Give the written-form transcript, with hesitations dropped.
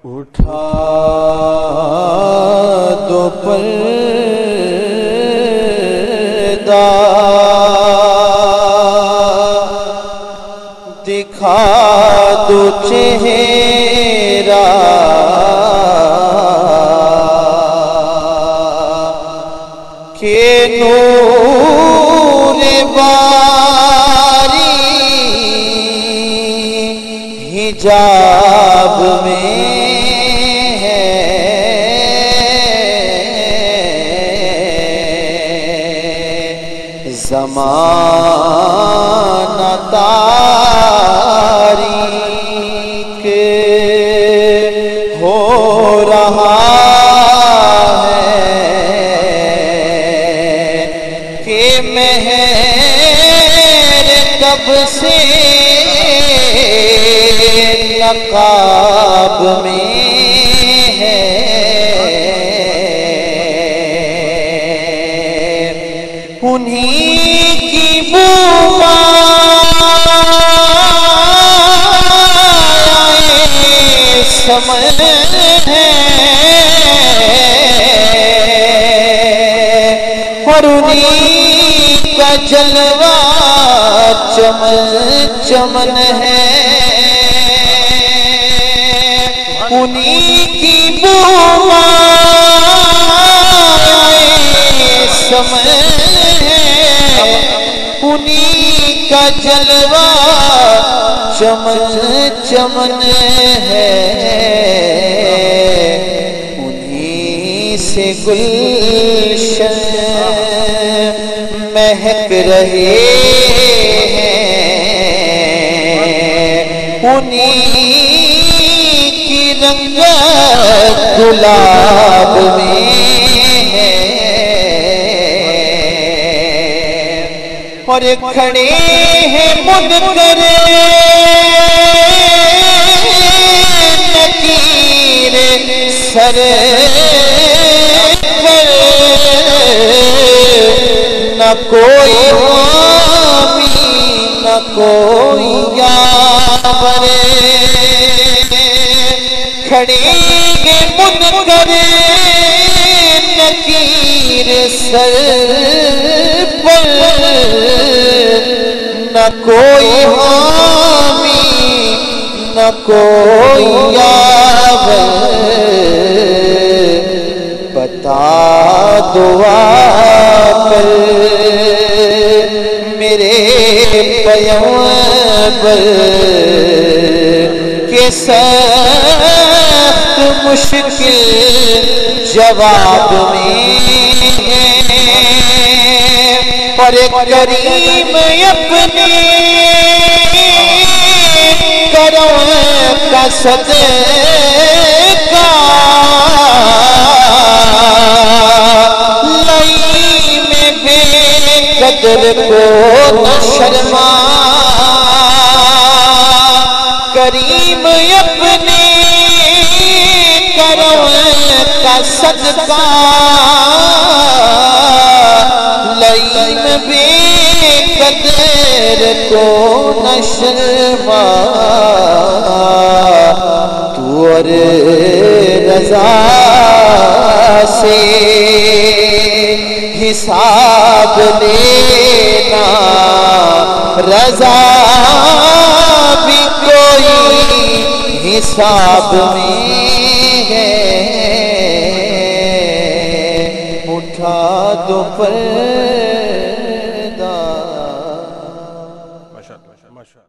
اٹھا دو پردہ دکھا دو چہرہ کہ نور باری حجاب میں ہے زمانہ تاریک ہو رہا مہر کب سے نقاب میں ہے انہی کی بوائیں سمجھ ہے اور انہی کا جلوہ چمن چمن ہے انہی کی بوائیں سمن ہے انہی کا جلوہ چمن چمن ہے انہی سے گلشن مہک رہے ہیں انہی کی رنگت گلاب میں ہے اور کھڑے ہیں منکر نکیر سر نہ کوئی حامی نہ کوئی یاور کھڑے گے منکر نکیر سر پر نہ کوئی حامی نہ کوئی یاور بتا دعا کر میرے پیغمبر کہ سخت مشکل جواب میں ہے اور کریم اپنے کرم کا صدقہ قدر کو نہ شرما کریم اپنے کرم کا صدقہ لئیم بے قدر کو نہ شرما تو اور رضا سے حساب لینا رضا بھی کوئی حساب میں ہے اٹھا دو پر